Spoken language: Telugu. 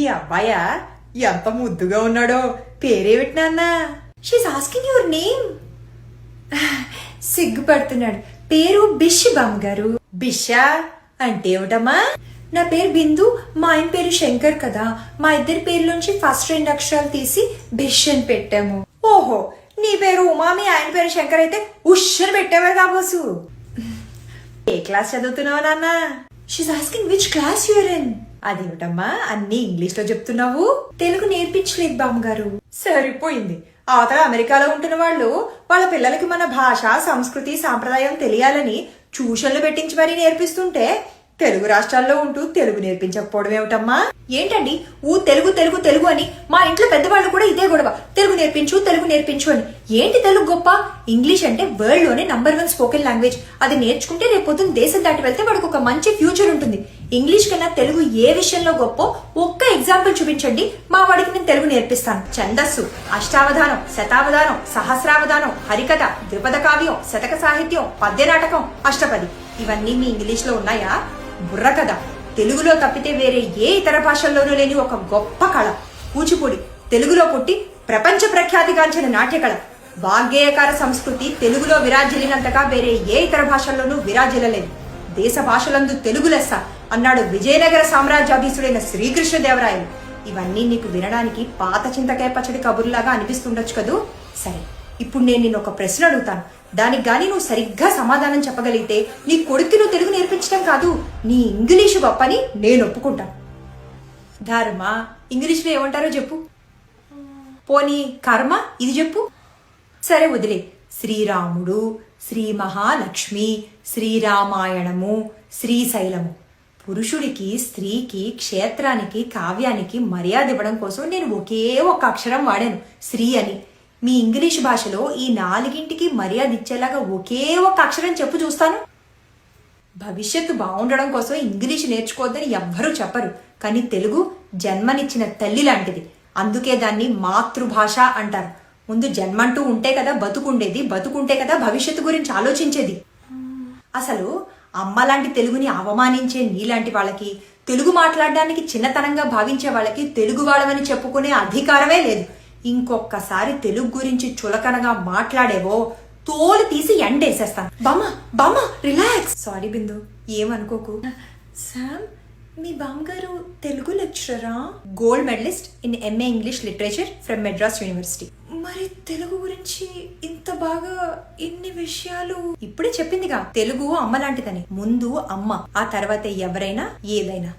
మీ అబ్బాయా ఎంత ముద్దుగా ఉన్నాడో. పేరేమిటి నాన్న? She is asking your name. సిగ్గుపడుతున్నాడు. పేరు బిష్ బామ్మగారు. బిషా అంటే ఏమిటమ్మా? నా పేరు బిందు, మా ఆయన పేరు శంకర్ కదా. మా ఇద్దరి పేర్లోంచి ఫస్ట్ 2 అక్షరాలు తీసి బిష్ అని పెట్టాము. ఓహో, నీ పేరు ఉమా, మీ ఆయన పేరు శంకర్ అయితే ఉష్ పెట్టేవారు కాబోసు. ఏ క్లాస్ చదువుతున్నావు నాన్న? She is asking which class you are in. అదేమిటమ్మా అన్ని ఇంగ్లీష్ లో చెప్తున్నావు? తెలుగు నేర్పించలేదు బామ్మగారు. సరిపోయింది. అవతల అమెరికాలో ఉంటున్న వాళ్ళు వాళ్ళ పిల్లలకి మన భాష, సంస్కృతి, సాంప్రదాయం తెలియాలని ట్యూషన్లు పెట్టించి మరీ నేర్పిస్తుంటే తెలుగు రాష్ట్రాల్లో ఉంటూ తెలుగు నేర్పించకపోవడం ఏమిటమ్మా? ఏంటండి తెలుగు తెలుగు తెలుగు అని మా ఇంట్లో పెద్దవాళ్ళు కూడా ఇదే గొడవ. తెలుగు నేర్పించు తెలుగు నేర్పించు అని. ఏంటి తెలుగు గొప్ప? ఇంగ్లీష్ అంటే వరల్డ్ లోనే #1 స్పోకెన్ లాంగ్వేజ్. అది నేర్చుకుంటే రేపొద్దున దేశం దాటి వెళ్తే వాడికి ఒక మంచి ఫ్యూచర్ ఉంటుంది. ఇంగ్లీష్ కన్నా తెలుగు ఏ విషయంలో గొప్ప ఒక్క ఎగ్జాంపుల్ చూపించండి, మా వాడికి నేను తెలుగు నేర్పిస్తాను. ఛందస్సు, అష్టావధానం, శతావధానం, సహస్రావధానం, హరికథ, ద్విపద కావ్యం, శతక సాహిత్యం, పద్య నాటకం, అష్టపది ఇవన్నీ మీ ఇంగ్లీష్ లో ఉన్నాయా? బుర్రకథ తెలుగులో తప్పితే వేరే ఏ ఇతర భాషల్లోనూ లేని ఒక గొప్ప కళ. కూచిపూడి తెలుగులో పుట్టి ప్రపంచ ప్రఖ్యాతిగాంచిన నాట్యకళ. వాగ్గేయకార సంస్కృతి తెలుగులో విరాజిల్లినంతగా వేరే ఏ ఇతర భాషల్లోనూ విరాజిల్లలేదు. దేశ భాషలందు తెలుగు లెస్స అన్నాడు విజయనగర సామ్రాజ్యాధీశుడైన శ్రీకృష్ణదేవరాయలు. ఇవన్నీ నీకు వినడానికి పాత చింతకాయ పచ్చడి కబుర్లాగా అనిపిస్తుండొచ్చు కదూ. సరే, ఇప్పుడు నేను నిన్ను ఒక ప్రశ్న అడుగుతాను. దానికి గాని నువ్వు సరిగ్గా సమాధానం చెప్పగలిగితే నీ కొడుక్కి నువ్వు తెలుగు నేర్పించడం కాదు, నీ ఇంగ్లీషు గొప్పని నేను ఒప్పుకుంటాను. ధర్మ ఇంగ్లీష్లో ఏమంటారో చెప్పు. పోనీ కర్మ ఇది చెప్పు. సరే వదిలే. శ్రీరాముడు, శ్రీ మహాలక్ష్మి, శ్రీరామాయణము, శ్రీశైలము. పురుషుడికి, స్త్రీకి, క్షేత్రానికి, కావ్యానికి మర్యాద ఇవ్వడం కోసం నేను ఒకే ఒక అక్షరం వాడాను, శ్రీ అని. మీ ఇంగ్లీష్ భాషలో ఈ 4ంటికి మర్యాద ఇచ్చేలాగా ఒకే ఒక అక్షరం చెప్పు చూస్తాను. భవిష్యత్తు బాగుండడం కోసం ఇంగ్లీష్ నేర్చుకోవద్దని ఎవ్వరూ చెప్పరు, కానీ తెలుగు జన్మనిచ్చిన తల్లి లాంటిది. అందుకే దాన్ని మాతృభాష అంటారు. ముందు జన్మంటూ ఉంటే కదా బతుకుండేది, బతుకుంటే కదా భవిష్యత్తు గురించి ఆలోచించేది. అసలు అమ్మలాంటి తెలుగుని అవమానించే నీలాంటి వాళ్ళకి, తెలుగు మాట్లాడడానికి చిన్నతనంగా భావించే వాళ్ళకి తెలుగు వాళ్ళమని చెప్పుకునే అధికారమే లేదు. ఇంకొకసారి తెలుగు గురించి చులకనగా మాట్లాడేవో తోలు తీసి ఎండేసేస్తాను. బామ్మ రిలాక్స్. సారీ బిందు, ఏమనుకోకు. శామ్, మీ బామ్మగారు తెలుగు లెక్చరరా? Gold medallist in MA English literature from Madras university. మరి తెలుగు గురించి ఇంత బాగా ఇన్ని విషయాలు ఇప్పుడే చెప్పిందిగా, తెలుగు అమ్మ లాంటిదని. ముందు అమ్మ, ఆ తర్వాత ఎవరైనా ఏదైనా.